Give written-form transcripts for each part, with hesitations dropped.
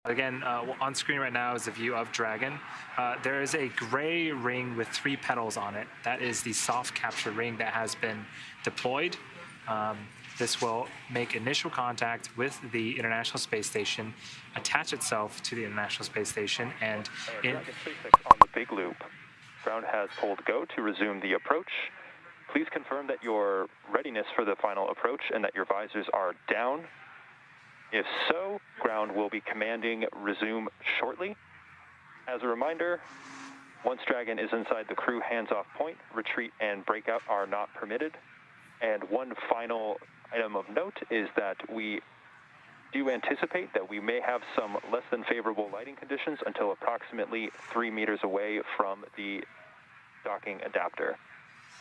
Again, on screen right now is a view of Dragon. There is a gray ring with 3 petals on it. That is the soft capture ring that has been deployed. This will make initial contact with the International Space Station, attach itself to the International Space Station, and Dragon SpaceX on the big loop. Ground has pulled go to resume the approach. Please confirm that your readiness for the final approach and that your visors are down. If so, ground will be commanding resume shortly. As a reminder, once Dragon is inside the crew hands-off point, retreat and breakout are not permitted. And one final item of note is that we do anticipate that we may have some less than favorable lighting conditions until approximately 3 meters away from the docking adapter.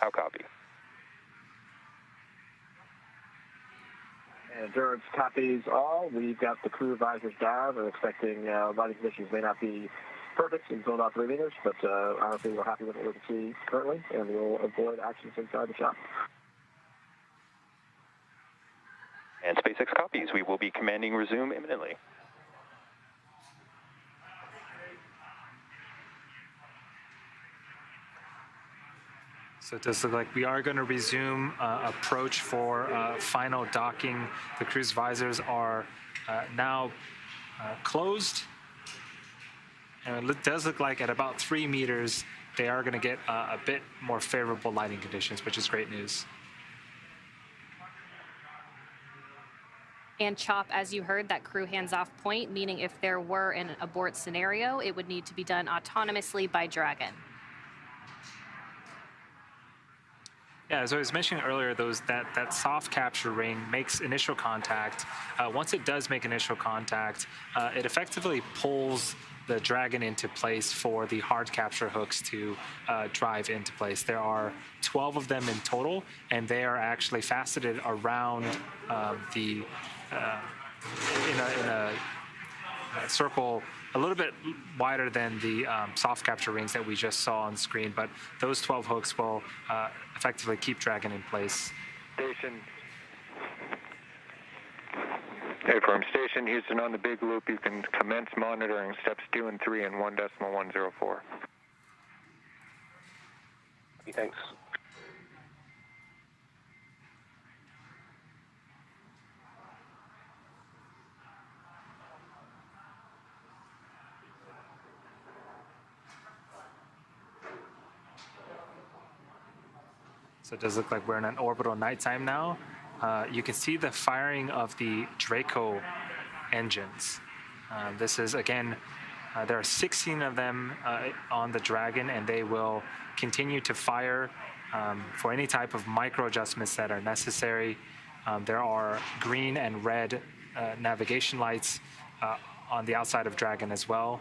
How copy? Endurance copies all. We've got the crew visors down. We're expecting lighting conditions may not be perfect until about 3 meters, but honestly, we're happy with what we can see currently, and we'll avoid actions inside the shop. And SpaceX copies. We will be commanding resume imminently. So it does look like we are going to resume approach for final docking. The crew's visors are now closed. And it does look like at about 3 meters, they are going to get a bit more favorable lighting conditions, which is great news. And CHOP, as you heard, that crew hands-off point, meaning if there were an abort scenario, it would need to be done autonomously by Dragon. Yeah, as I was mentioning earlier, that soft capture ring makes initial contact. Once it does make initial contact, it effectively pulls the Dragon into place for the hard capture hooks to drive into place. There are 12 of them in total, and they are actually faceted around in a circle a little bit wider than the soft capture rings that we just saw on screen, but those 12 hooks will effectively keep Dragon in place. Station. Hey, from Station Houston on the big loop, you can commence monitoring steps 2 and 3 in 1.104. Thanks. So it does look like we're in an orbital nighttime now. You can see the firing of the Draco engines. This is, again, there are 16 of them on the Dragon, and they will continue to fire for any type of micro adjustments that are necessary. There are green and red navigation lights on the outside of Dragon as well.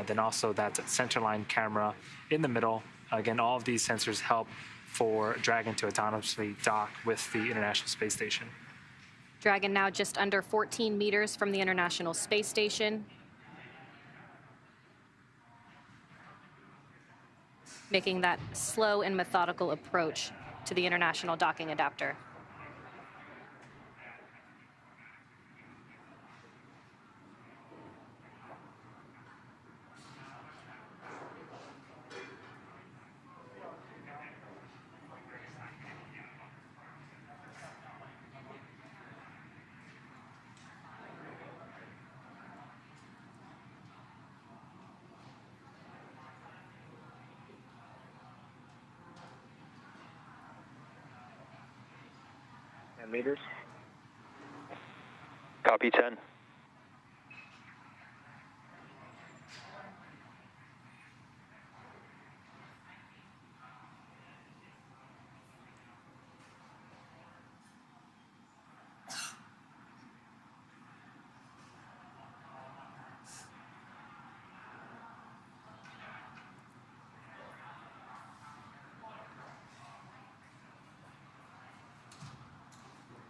Then also that centerline camera in the middle. Again, all of these sensors help for Dragon to autonomously dock with the International Space Station. Dragon now just under 14 meters from the International Space Station, making that slow and methodical approach to the International Docking Adapter. Meters. Copy 10.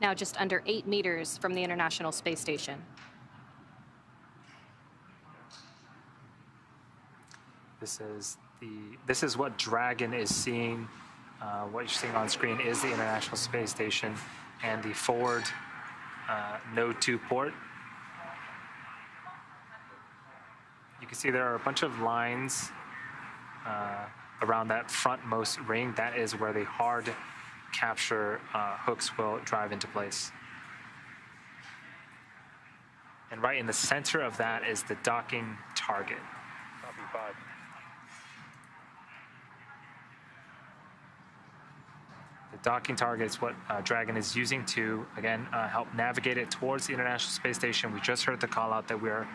Now just under 8 meters from the International Space Station. This is what Dragon is seeing. What you're seeing on screen is the International Space Station and the forward Node 2 port. You can see there are a bunch of lines around that frontmost ring. That is where the hard capture hooks will drive into place. And right in the center of that is the docking target. Copy 5. The docking target is what Dragon is using to, again, help navigate it towards the International Space Station. We just heard the call out that we're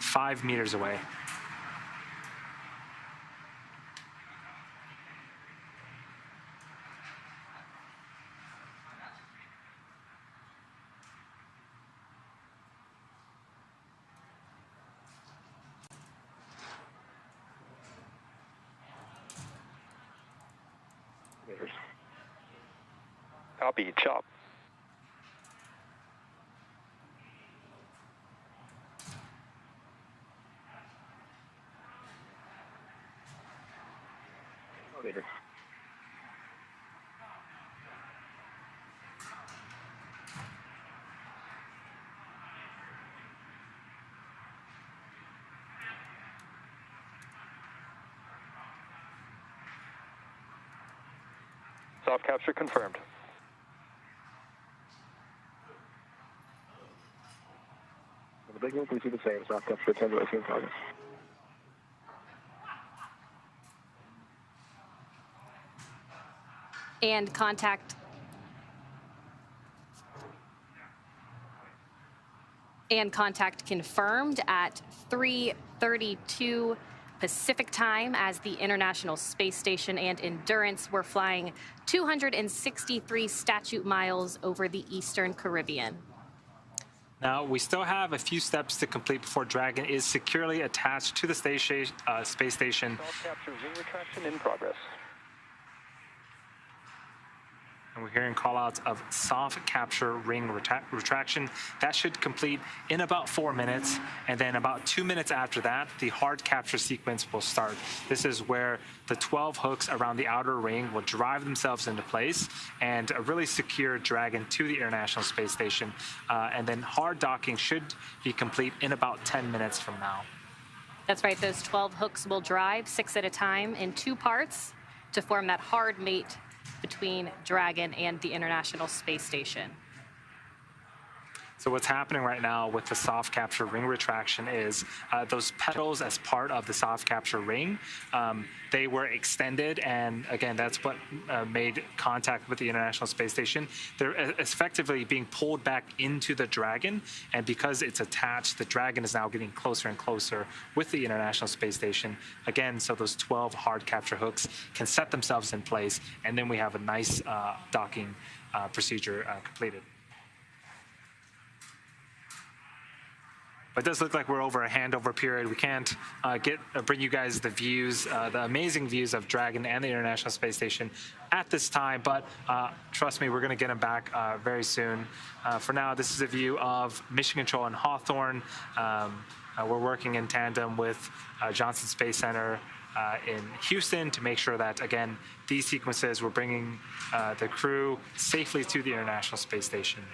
5 meters away. Copy, chop. Elevator. Soft capture confirmed. On the big loop, we see the same. Soft capture 10 to 18 targets. And contact. And contact confirmed at 3:32 Pacific time as the International Space Station and Endurance were flying 263 statute miles over the Eastern Caribbean. Now, we still have a few steps to complete before Dragon is securely attached to the space station. Soft capture ring retraction in progress. And we're hearing call-outs of soft capture ring retraction. That should complete in about 4 minutes. And then about 2 minutes after that, the hard capture sequence will start. This is where the 12 hooks around the outer ring will drive themselves into place and really secure Dragon to the International Space Station. And then hard docking should be complete in about 10 minutes from now. That's right. Those 12 hooks will drive 6 at a time in 2 parts to form that hard mate between Dragon and the International Space Station. So what's happening right now with the soft capture ring retraction is those petals as part of the soft capture ring, they were extended, and again, that's what made contact with the International Space Station. They're effectively being pulled back into the Dragon, and because it's attached, the Dragon is now getting closer and closer with the International Space Station. Again, so those 12 hard capture hooks can set themselves in place, and then we have a nice docking procedure completed. But it does look like we're over a handover period. We can't bring you guys the views, the amazing views of Dragon and the International Space Station at this time. But trust me, we're going to get them back very soon. For now, this is a view of Mission Control and Hawthorne. We're working in tandem with Johnson Space Center in Houston to make sure that, again, these sequences, we're bringing the crew safely to the International Space Station.